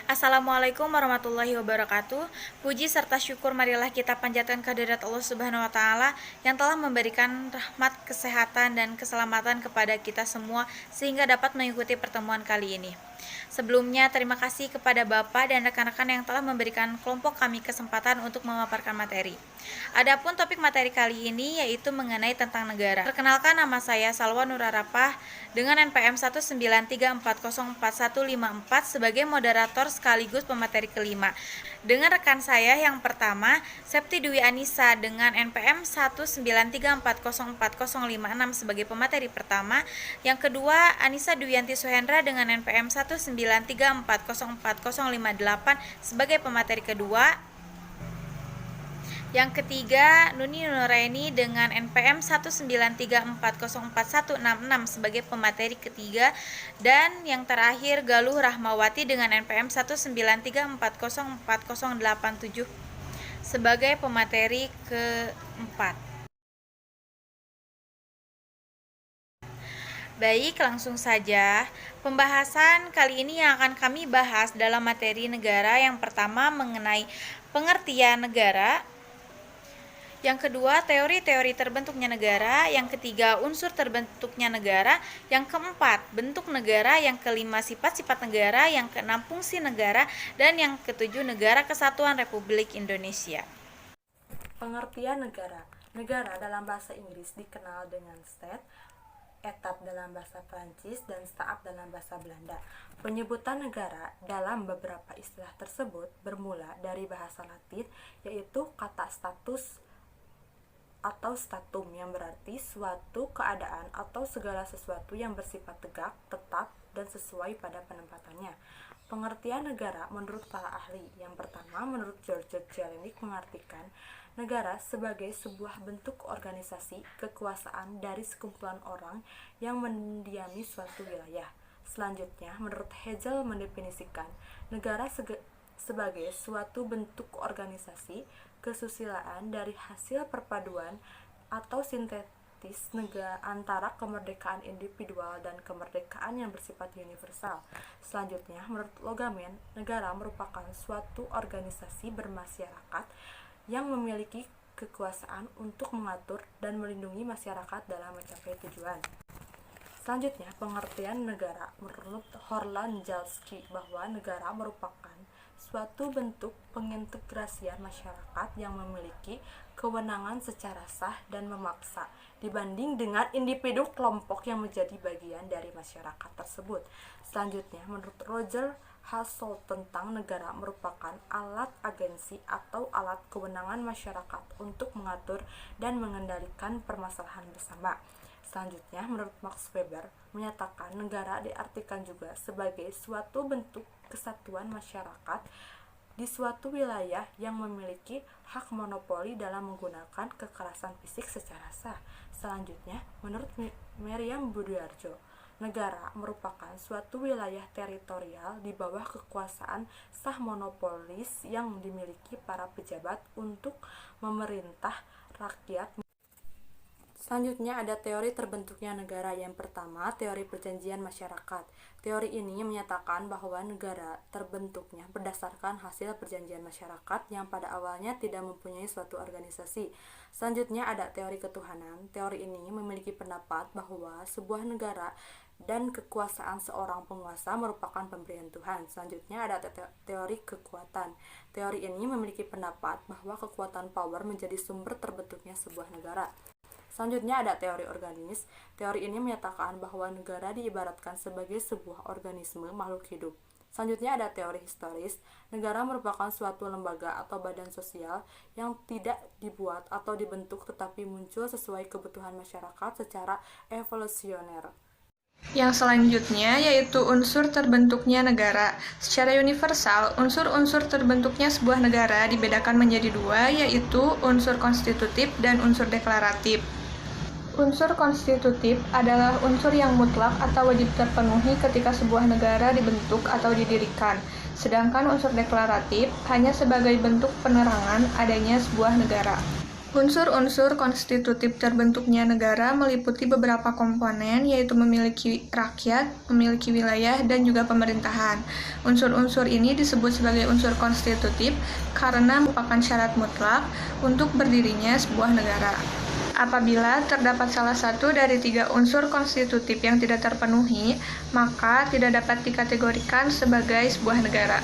Assalamualaikum warahmatullahi wabarakatuh. Puji serta syukur marilah kita panjatkan kehadirat Allah Subhanahu wa taala yang telah memberikan rahmat, kesehatan dan keselamatan kepada kita semua sehingga dapat mengikuti pertemuan kali ini. Sebelumnya terima kasih kepada Bapak dan rekan-rekan yang telah memberikan kelompok kami kesempatan untuk memaparkan materi. Adapun topik materi kali ini yaitu mengenai tentang negara. Perkenalkan, nama saya Salwa Nurarapah dengan NPM 193404154 sebagai moderator sekaligus pemateri kelima. Dengan rekan saya yang pertama, Septi Dwi Anissa dengan NPM 193404056 sebagai pemateri pertama. Yang kedua, Anissa Dwiyanti Suhendra dengan NPM 193404058 sebagai pemateri kedua. Yang ketiga, Nuni Nuraini dengan NPM 193404166 sebagai pemateri ketiga. Dan yang terakhir, Galuh Rahmawati dengan NPM 193404087 sebagai pemateri keempat. Baik, langsung saja. Pembahasan kali ini yang akan kami bahas dalam materi negara yang pertama mengenai pengertian negara. Yang kedua, teori-teori terbentuknya negara. Yang ketiga, unsur terbentuknya negara. Yang keempat, bentuk negara. Yang kelima, sifat-sifat negara. Yang keenam, fungsi negara. Dan yang ketujuh, Negara Kesatuan Republik Indonesia. Pengertian negara. Negara dalam bahasa Inggris dikenal dengan state, etat dalam bahasa Prancis, dan staat dalam bahasa Belanda. Penyebutan negara dalam beberapa istilah tersebut bermula dari bahasa Latin, yaitu kata status atau statum yang berarti suatu keadaan atau segala sesuatu yang bersifat tegak, tetap, dan sesuai pada penempatannya. Pengertian negara menurut para ahli. Yang pertama, menurut George Jelinek mengartikan negara sebagai sebuah bentuk organisasi kekuasaan dari sekumpulan orang yang mendiami suatu wilayah. Selanjutnya, menurut Hegel mendefinisikan negara sebagai suatu bentuk organisasi kesusilaan dari hasil perpaduan atau sintetis antara kemerdekaan individual dan kemerdekaan yang bersifat universal. Selanjutnya, menurut Logamen, negara merupakan suatu organisasi bermasyarakat yang memiliki kekuasaan untuk mengatur dan melindungi masyarakat dalam mencapai tujuan. Selanjutnya, pengertian negara menurut Horland Jalski bahwa negara merupakan suatu bentuk pengintegrasian masyarakat yang memiliki kewenangan secara sah dan memaksa dibanding dengan individu kelompok yang menjadi bagian dari masyarakat tersebut. Selanjutnya, menurut Roger Hassel tentang negara merupakan alat agensi atau alat kewenangan masyarakat untuk mengatur dan mengendalikan permasalahan bersama. Selanjutnya, menurut Max Weber menyatakan negara diartikan juga sebagai suatu bentuk kesatuan masyarakat di suatu wilayah yang memiliki hak monopoli dalam menggunakan kekerasan fisik secara sah. Selanjutnya, menurut Meriam Budiarjo, negara merupakan suatu wilayah teritorial di bawah kekuasaan sah monopolis yang dimiliki para pejabat untuk memerintah rakyat. Selanjutnya ada teori terbentuknya negara. Yang pertama, teori perjanjian masyarakat. Teori ini menyatakan bahwa negara terbentuknya berdasarkan hasil perjanjian masyarakat yang pada awalnya tidak mempunyai suatu organisasi. Selanjutnya ada teori ketuhanan. Teori ini memiliki pendapat bahwa sebuah negara dan kekuasaan seorang penguasa merupakan pemberian Tuhan. Selanjutnya ada teori kekuatan. Teori ini memiliki pendapat bahwa kekuatan power menjadi sumber terbentuknya sebuah negara. Selanjutnya ada teori organis. Teori ini menyatakan bahwa negara diibaratkan sebagai sebuah organisme makhluk hidup. Selanjutnya ada teori historis. Negara merupakan suatu lembaga atau badan sosial yang tidak dibuat atau dibentuk tetapi muncul sesuai kebutuhan masyarakat secara evolusioner. Yang selanjutnya yaitu unsur terbentuknya negara. Secara universal, unsur-unsur terbentuknya sebuah negara dibedakan menjadi dua, yaitu unsur konstitutif dan unsur deklaratif. Unsur konstitutif adalah unsur yang mutlak atau wajib terpenuhi ketika sebuah negara dibentuk atau didirikan, sedangkan unsur deklaratif hanya sebagai bentuk penerangan adanya sebuah negara. Unsur-unsur konstitutif terbentuknya negara meliputi beberapa komponen, yaitu memiliki rakyat, memiliki wilayah, dan juga pemerintahan. Unsur-unsur ini disebut sebagai unsur konstitutif karena merupakan syarat mutlak untuk berdirinya sebuah negara. Apabila terdapat salah satu dari 3 unsur konstitutif yang tidak terpenuhi, maka tidak dapat dikategorikan sebagai sebuah negara.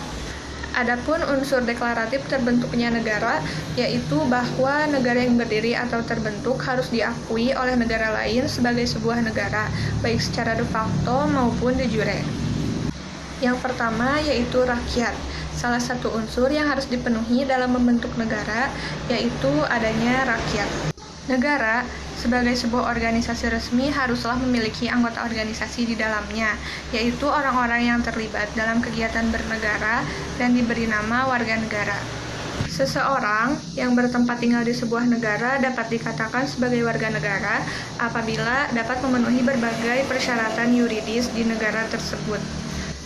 Adapun unsur deklaratif terbentuknya negara, yaitu bahwa negara yang berdiri atau terbentuk harus diakui oleh negara lain sebagai sebuah negara, baik secara de facto maupun de jure. Yang pertama yaitu rakyat. Salah satu unsur yang harus dipenuhi dalam membentuk negara, yaitu adanya rakyat. Negara sebagai sebuah organisasi resmi haruslah memiliki anggota organisasi di dalamnya, yaitu orang-orang yang terlibat dalam kegiatan bernegara dan diberi nama warga negara. Seseorang yang bertempat tinggal di sebuah negara dapat dikatakan sebagai warga negara apabila dapat memenuhi berbagai persyaratan yuridis di negara tersebut.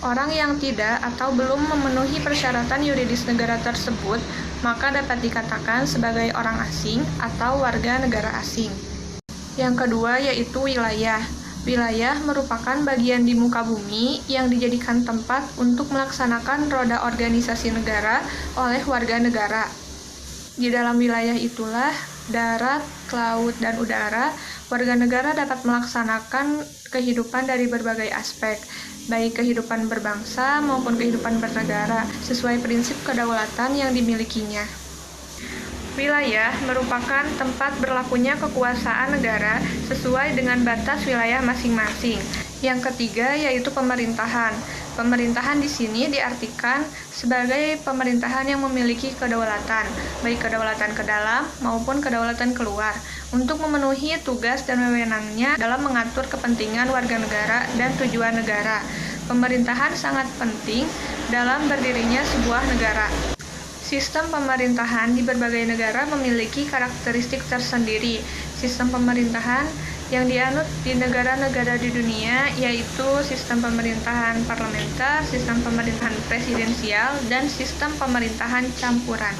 Orang yang tidak atau belum memenuhi persyaratan yuridis negara tersebut, maka dapat dikatakan sebagai orang asing atau warga negara asing. Yang kedua yaitu wilayah. Wilayah merupakan bagian di muka bumi yang dijadikan tempat untuk melaksanakan roda organisasi negara oleh warga negara. Di dalam wilayah itulah darat, laut, dan udara, warga negara dapat melaksanakan kehidupan dari berbagai aspek, baik kehidupan berbangsa maupun kehidupan bernegara, sesuai prinsip kedaulatan yang dimilikinya. Wilayah merupakan tempat berlakunya kekuasaan negara sesuai dengan batas wilayah masing-masing. Yang ketiga yaitu pemerintahan. Pemerintahan di sini diartikan sebagai pemerintahan yang memiliki kedaulatan, baik kedaulatan ke dalam maupun kedaulatan keluar, untuk memenuhi tugas dan wewenangnya dalam mengatur kepentingan warga negara dan tujuan negara. Pemerintahan sangat penting dalam berdirinya sebuah negara. Sistem pemerintahan di berbagai negara memiliki karakteristik tersendiri. Sistem pemerintahan yang dianut di negara-negara di dunia yaitu sistem pemerintahan parlementer, sistem pemerintahan presidensial, dan sistem pemerintahan campuran.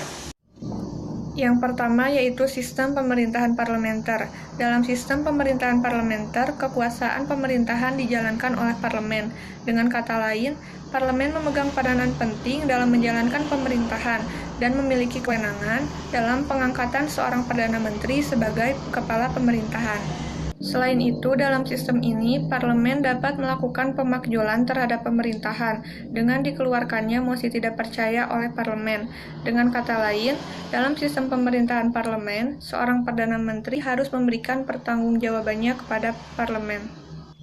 Yang pertama yaitu sistem pemerintahan parlementer. Dalam sistem pemerintahan parlementer, kekuasaan pemerintahan dijalankan oleh parlemen. Dengan kata lain, parlemen memegang peranan penting dalam menjalankan pemerintahan dan memiliki kewenangan dalam pengangkatan seorang perdana menteri sebagai kepala pemerintahan. Selain itu, dalam sistem ini, parlemen dapat melakukan pemakjulan terhadap pemerintahan dengan dikeluarkannya mosi tidak percaya oleh parlemen. Dengan kata lain, dalam sistem pemerintahan parlemen, seorang perdana menteri harus memberikan pertanggungjawabannya kepada parlemen.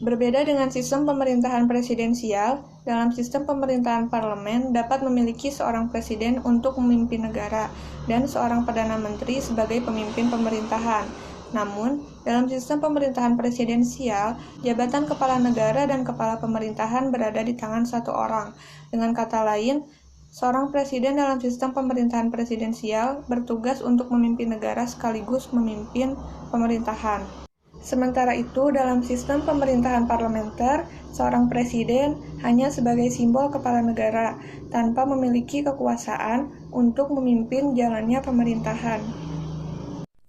Berbeda dengan sistem pemerintahan presidensial, dalam sistem pemerintahan parlemen dapat memiliki seorang presiden untuk memimpin negara dan seorang perdana menteri sebagai pemimpin pemerintahan. Namun, dalam sistem pemerintahan presidensial, jabatan kepala negara dan kepala pemerintahan berada di tangan satu orang. Dengan kata lain, seorang presiden dalam sistem pemerintahan presidensial bertugas untuk memimpin negara sekaligus memimpin pemerintahan. Sementara itu, dalam sistem pemerintahan parlementer, seorang presiden hanya sebagai simbol kepala negara, tanpa memiliki kekuasaan untuk memimpin jalannya pemerintahan.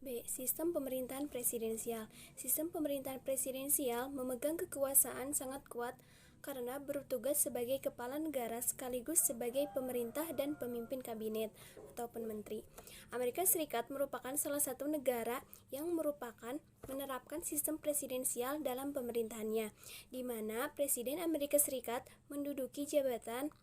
B. Sistem pemerintahan presidensial. Sistem pemerintahan presidensial memegang kekuasaan sangat kuat karena bertugas sebagai kepala negara sekaligus sebagai pemerintah dan pemimpin kabinet ataupun menteri. Amerika Serikat merupakan salah satu negara yang menerapkan sistem presidensial dalam pemerintahannya, di mana Presiden Amerika Serikat menduduki jabatan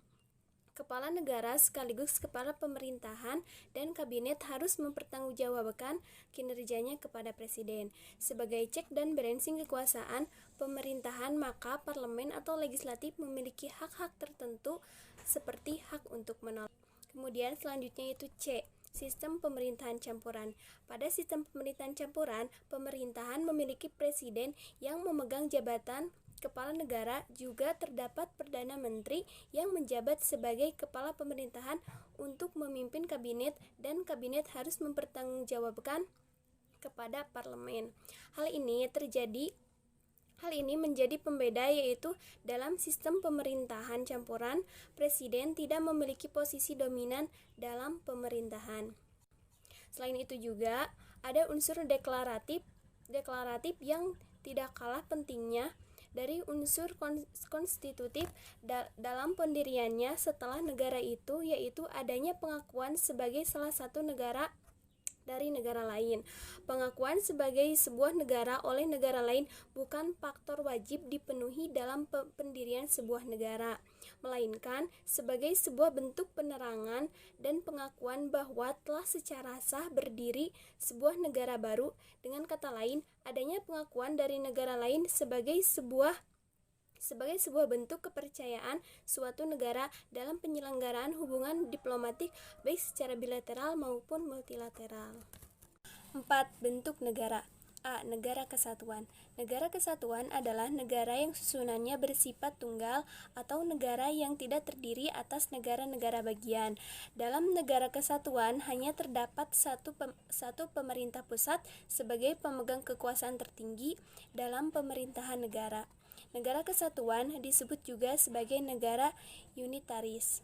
kepala negara sekaligus kepala pemerintahan dan kabinet harus mempertanggungjawabkan kinerjanya kepada presiden. Sebagai cek dan balancing kekuasaan pemerintahan, maka parlemen atau legislatif memiliki hak-hak tertentu seperti hak untuk menolak. Kemudian selanjutnya itu C. Sistem pemerintahan campuran. Pada sistem pemerintahan campuran, pemerintahan memiliki presiden yang memegang jabatan kepala negara, juga terdapat perdana menteri yang menjabat sebagai kepala pemerintahan untuk memimpin kabinet dan kabinet harus mempertanggungjawabkan kepada parlemen. Hal ini menjadi pembeda, yaitu dalam sistem pemerintahan campuran, presiden tidak memiliki posisi dominan dalam pemerintahan. Selain itu juga, ada unsur deklaratif yang tidak kalah pentingnya dari unsur konstitutif dalam pendiriannya setelah negara itu, yaitu adanya pengakuan sebagai salah satu negara dari negara lain. Pengakuan sebagai sebuah negara oleh negara lain bukan faktor wajib dipenuhi dalam pendirian sebuah negara, melainkan sebagai sebuah bentuk penerangan dan pengakuan bahwa telah secara sah berdiri sebuah negara baru. Dengan kata lain, adanya pengakuan dari negara lain sebagai sebuah bentuk kepercayaan suatu negara dalam penyelenggaraan hubungan diplomatik baik secara bilateral maupun multilateral. 4. Bentuk negara. A. Negara kesatuan. Negara kesatuan adalah negara yang susunannya bersifat tunggal atau negara yang tidak terdiri atas negara-negara bagian. Dalam negara kesatuan hanya terdapat satu pemerintah pusat sebagai pemegang kekuasaan tertinggi dalam pemerintahan negara. Negara kesatuan disebut juga sebagai negara unitaris.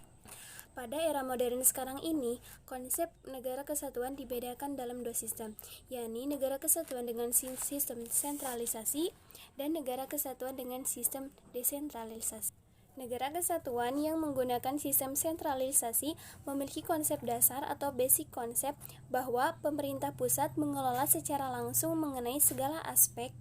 Pada era modern sekarang ini, konsep negara kesatuan dibedakan dalam dua sistem, yakni negara kesatuan dengan sistem sentralisasi dan negara kesatuan dengan sistem desentralisasi. Negara kesatuan yang menggunakan sistem sentralisasi memiliki konsep dasar atau basic konsep bahwa pemerintah pusat mengelola secara langsung mengenai segala aspek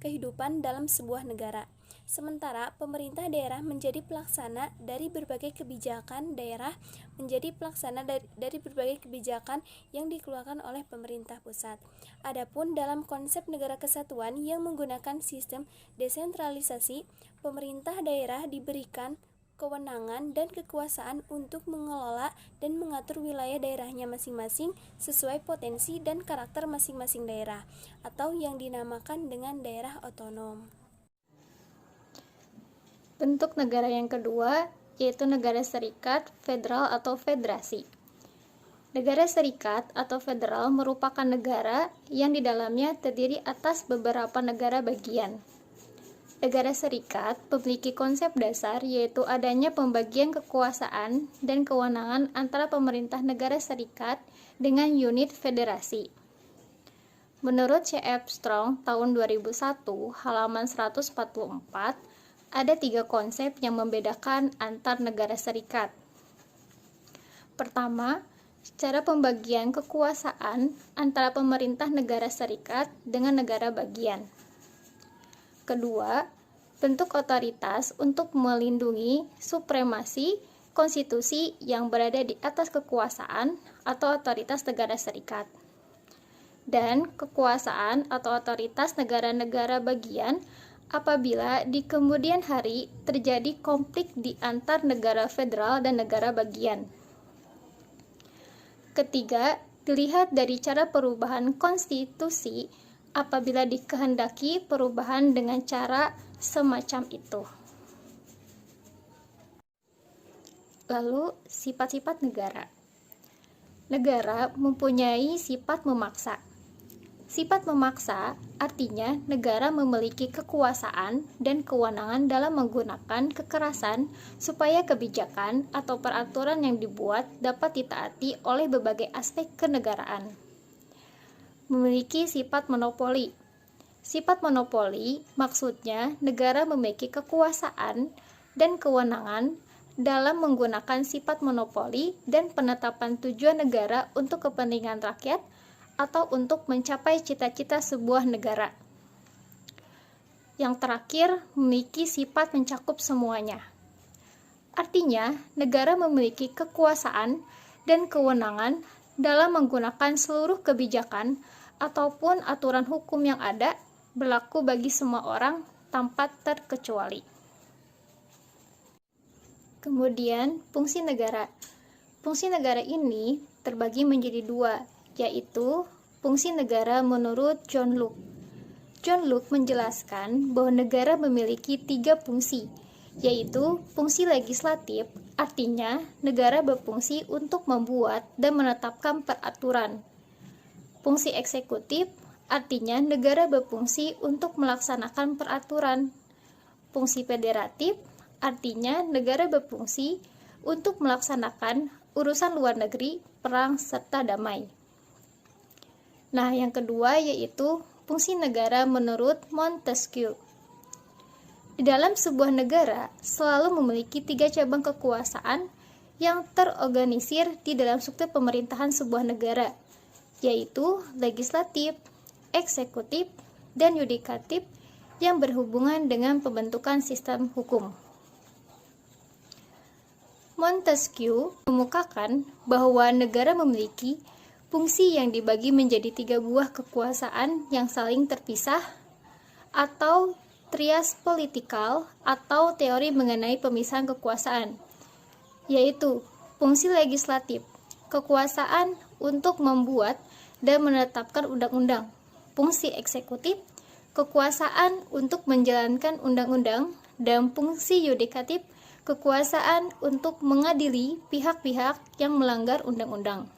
kehidupan dalam sebuah negara. Sementara pemerintah daerah menjadi pelaksana dari berbagai kebijakan daerah dari berbagai kebijakan yang dikeluarkan oleh pemerintah pusat. Adapun dalam konsep negara kesatuan yang menggunakan sistem desentralisasi, pemerintah daerah diberikan kewenangan dan kekuasaan untuk mengelola dan mengatur wilayah daerahnya masing-masing sesuai potensi dan karakter masing-masing daerah, atau yang dinamakan dengan daerah otonom. Bentuk negara yang kedua yaitu negara serikat, federal atau federasi. Negara serikat atau federal merupakan negara yang di dalamnya terdiri atas beberapa negara bagian. Negara serikat memiliki konsep dasar yaitu adanya pembagian kekuasaan dan kewenangan antara pemerintah negara serikat dengan unit federasi. Menurut C.F. Strong tahun 2001 halaman 144, ada 3 konsep yang membedakan antar negara serikat. Pertama, cara pembagian kekuasaan antara pemerintah negara serikat dengan negara bagian. Kedua, bentuk otoritas untuk melindungi supremasi konstitusi yang berada di atas kekuasaan atau otoritas negara serikat. Dan kekuasaan atau otoritas negara-negara bagian apabila di kemudian hari terjadi konflik di antar negara federal dan negara bagian. Ketiga, dilihat dari cara perubahan konstitusi apabila dikehendaki perubahan dengan cara semacam itu. Lalu, sifat-sifat negara. Negara mempunyai sifat memaksa. Sifat memaksa artinya negara memiliki kekuasaan dan kewenangan dalam menggunakan kekerasan supaya kebijakan atau peraturan yang dibuat dapat ditaati oleh berbagai aspek kenegaraan. Memiliki sifat monopoli. Sifat monopoli maksudnya negara memiliki kekuasaan dan kewenangan dalam menggunakan sifat monopoli dan penetapan tujuan negara untuk kepentingan rakyat atau untuk mencapai cita-cita sebuah negara. Yang terakhir, memiliki sifat mencakup semuanya. Artinya, negara memiliki kekuasaan dan kewenangan dalam menggunakan seluruh kebijakan ataupun aturan hukum yang ada berlaku bagi semua orang tanpa terkecuali. Kemudian, fungsi negara. Fungsi negara ini terbagi menjadi 2, yaitu fungsi negara menurut John Locke. John Locke menjelaskan bahwa negara memiliki 3 fungsi, yaitu fungsi legislatif, artinya negara berfungsi untuk membuat dan menetapkan peraturan. Fungsi eksekutif, artinya negara berfungsi untuk melaksanakan peraturan. Fungsi federatif, artinya negara berfungsi untuk melaksanakan urusan luar negeri, perang, serta damai. Nah, yang kedua yaitu fungsi negara menurut Montesquieu. Di dalam sebuah negara selalu memiliki 3 cabang kekuasaan yang terorganisir di dalam struktur pemerintahan sebuah negara, yaitu legislatif, eksekutif, dan yudikatif yang berhubungan dengan pembentukan sistem hukum. Montesquieu mengemukakan bahwa negara memiliki fungsi yang dibagi menjadi 3 buah kekuasaan yang saling terpisah, atau trias politikal, atau teori mengenai pemisahan kekuasaan, yaitu fungsi legislatif, kekuasaan untuk membuat dan menetapkan undang-undang; fungsi eksekutif, kekuasaan untuk menjalankan undang-undang; dan fungsi yudikatif, kekuasaan untuk mengadili pihak-pihak yang melanggar undang-undang.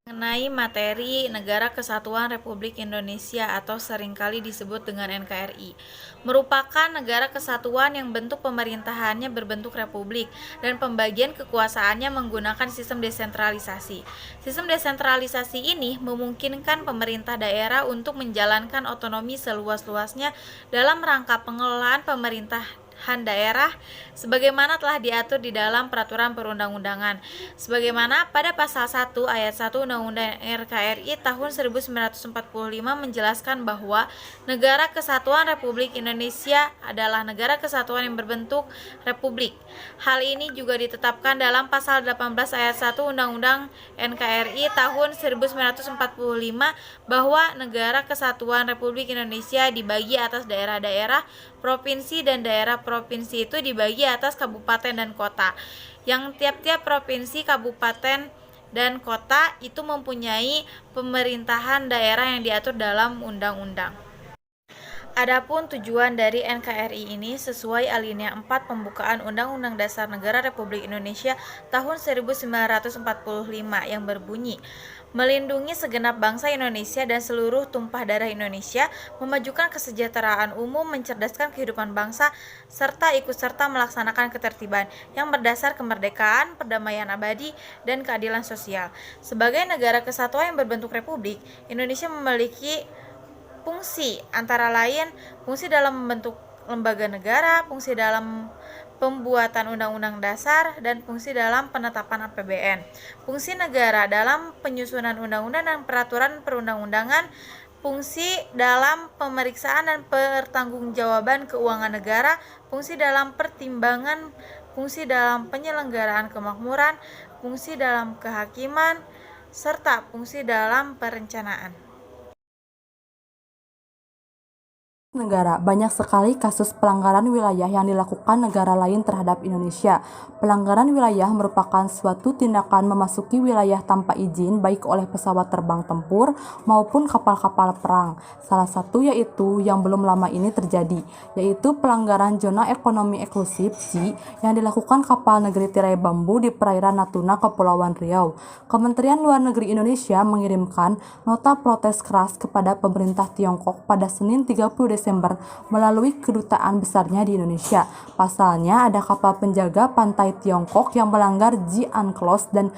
Mengenai materi Negara Kesatuan Republik Indonesia atau seringkali disebut dengan NKRI, merupakan negara kesatuan yang bentuk pemerintahannya berbentuk republik dan pembagian kekuasaannya menggunakan sistem desentralisasi. Sistem desentralisasi ini memungkinkan pemerintah daerah untuk menjalankan otonomi seluas-luasnya dalam rangka pengelolaan pemerintahan daerah sebagaimana telah diatur di dalam peraturan perundang-undangan, sebagaimana pada pasal 1 ayat 1 Undang-Undang RKRI tahun 1945 menjelaskan bahwa Negara Kesatuan Republik Indonesia adalah negara kesatuan yang berbentuk republik. Hal ini juga ditetapkan dalam pasal 18 ayat 1 Undang-Undang NKRI tahun 1945 bahwa Negara Kesatuan Republik Indonesia dibagi atas daerah-daerah, provinsi, dan daerah provinsi itu dibagi atas kabupaten dan kota, yang tiap-tiap provinsi, kabupaten, dan kota itu mempunyai pemerintahan daerah yang diatur dalam undang-undang. Adapun tujuan dari NKRI ini sesuai alinea 4 pembukaan Undang-Undang Dasar Negara Republik Indonesia tahun 1945 yang berbunyi, melindungi segenap bangsa Indonesia dan seluruh tumpah darah Indonesia, memajukan kesejahteraan umum, mencerdaskan kehidupan bangsa, serta ikut serta melaksanakan ketertiban yang berdasar kemerdekaan, perdamaian abadi, dan keadilan sosial. Sebagai negara kesatuan yang berbentuk republik, Indonesia memiliki fungsi antara lain fungsi dalam membentuk lembaga negara, fungsi dalam pembuatan undang-undang dasar, dan fungsi dalam penetapan APBN. Fungsi negara dalam penyusunan undang-undang dan peraturan perundang-undangan, fungsi dalam pemeriksaan dan pertanggungjawaban keuangan negara, fungsi dalam pertimbangan, fungsi dalam penyelenggaraan kemakmuran, fungsi dalam kehakiman, serta fungsi dalam perencanaan. Negara, banyak sekali kasus pelanggaran wilayah yang dilakukan negara lain terhadap Indonesia. Pelanggaran wilayah merupakan suatu tindakan memasuki wilayah tanpa izin baik oleh pesawat terbang tempur maupun kapal-kapal perang. Salah satu yaitu yang belum lama ini terjadi, yaitu pelanggaran zona ekonomi eksklusif (ZEE) yang dilakukan kapal negeri tirai bambu di perairan Natuna, Kepulauan Riau. Kementerian Luar Negeri Indonesia mengirimkan nota protes keras kepada pemerintah Tiongkok pada Senin 30 Desember melalui kedutaan besarnya di Indonesia. Pasalnya ada kapal penjaga pantai Tiongkok yang melanggar ZEE UNCLOS dan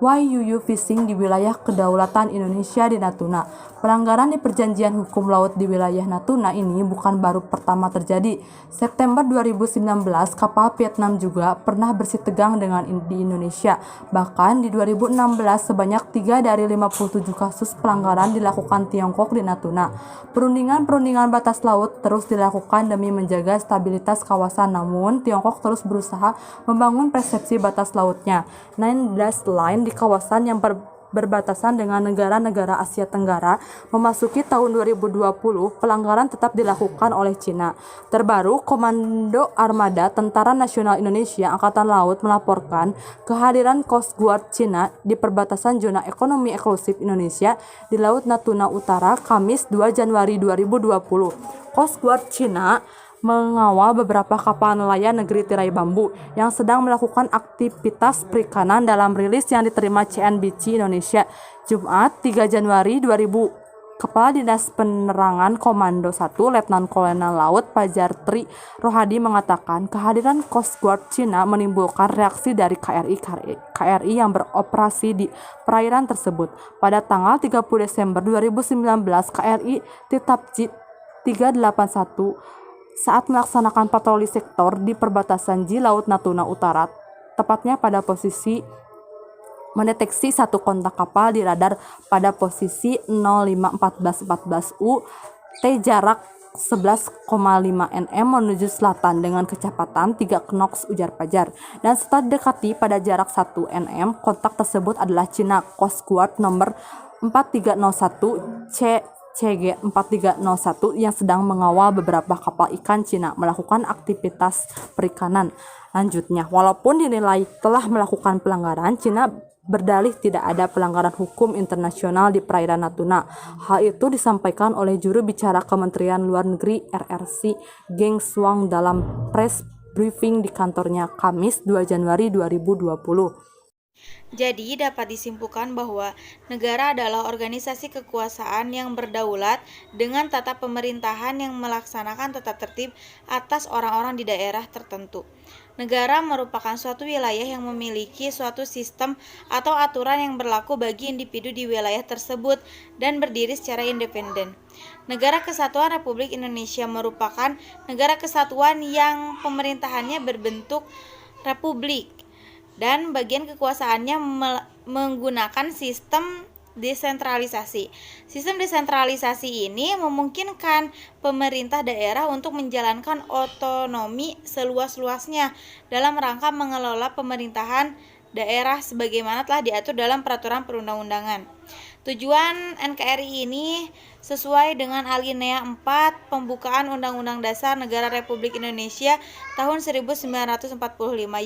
YUU Fishing di wilayah kedaulatan Indonesia di Natuna. Pelanggaran di perjanjian hukum laut di wilayah Natuna ini bukan baru pertama terjadi. September 2019, kapal Vietnam juga pernah bersitegang di Indonesia. Bahkan di 2016, sebanyak 3 dari 57 kasus pelanggaran dilakukan Tiongkok di Natuna. Perundingan batas laut terus dilakukan demi menjaga stabilitas kawasan, namun Tiongkok terus berusaha membangun persepsi batas lautnya. 19 line di kawasan yang berbatasan dengan negara-negara Asia Tenggara. Memasuki tahun 2020, pelanggaran tetap dilakukan oleh Cina. Terbaru, Komando Armada Tentara Nasional Indonesia Angkatan Laut melaporkan kehadiran Coast Guard Cina di perbatasan zona ekonomi eksklusif Indonesia di Laut Natuna Utara, Kamis 2 Januari 2020. Coast Guard Cina mengawal beberapa kapal nelayan negeri tirai bambu yang sedang melakukan aktivitas perikanan dalam rilis yang diterima CNBC Indonesia Jumat 3 Januari 2020. Kepala Dinas Penerangan Komando 1 Letnan Kolonel Laut Fajar Tri Rohadi mengatakan kehadiran Coast Guard Cina menimbulkan reaksi dari KRI yang beroperasi di perairan tersebut. Pada tanggal 30 Desember 2019, KRI Titapji 381 saat melaksanakan patroli sektor di perbatasan Ji Laut Natuna Utara, tepatnya pada posisi mendeteksi satu kontak kapal di radar pada posisi 051414 T jarak 11,5 nm menuju selatan dengan kecepatan 3 knots ujar Fajar. Dan setelah didekati pada jarak 1 nm, kontak tersebut adalah Cina Coast Guard nomor 4301 CG 4301 yang sedang mengawal beberapa kapal ikan Cina melakukan aktivitas perikanan. Lanjutnya, walaupun dinilai telah melakukan pelanggaran, Cina berdalih tidak ada pelanggaran hukum internasional di perairan Natuna. Hal itu disampaikan oleh juru bicara Kementerian Luar Negeri RRC Geng Shuang dalam press briefing di kantornya Kamis 2 Januari 2020. Jadi dapat disimpulkan bahwa negara adalah organisasi kekuasaan yang berdaulat dengan tata pemerintahan yang melaksanakan tata tertib atas orang-orang di daerah tertentu. Negara merupakan suatu wilayah yang memiliki suatu sistem atau aturan yang berlaku bagi individu di wilayah tersebut dan berdiri secara independen. Negara Kesatuan Republik Indonesia merupakan negara kesatuan yang pemerintahannya berbentuk republik dan bagian kekuasaannya menggunakan sistem desentralisasi. Sistem desentralisasi ini memungkinkan pemerintah daerah untuk menjalankan otonomi seluas-luasnya dalam rangka mengelola pemerintahan daerah sebagaimana telah diatur dalam peraturan perundang-undangan. Tujuan NKRI ini sesuai dengan alinea 4 pembukaan Undang-Undang Dasar Negara Republik Indonesia tahun 1945,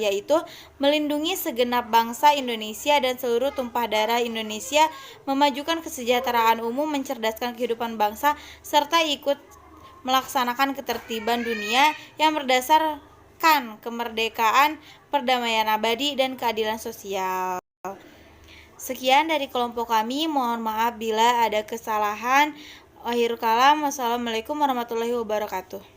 yaitu melindungi segenap bangsa Indonesia dan seluruh tumpah darah Indonesia, memajukan kesejahteraan umum, mencerdaskan kehidupan bangsa, serta ikut melaksanakan ketertiban dunia yang berdasarkan kemerdekaan, perdamaian abadi, dan keadilan sosial. Sekian dari kelompok kami, mohon maaf bila ada kesalahan. Akhirul kalam, wassalamualaikum warahmatullahi wabarakatuh.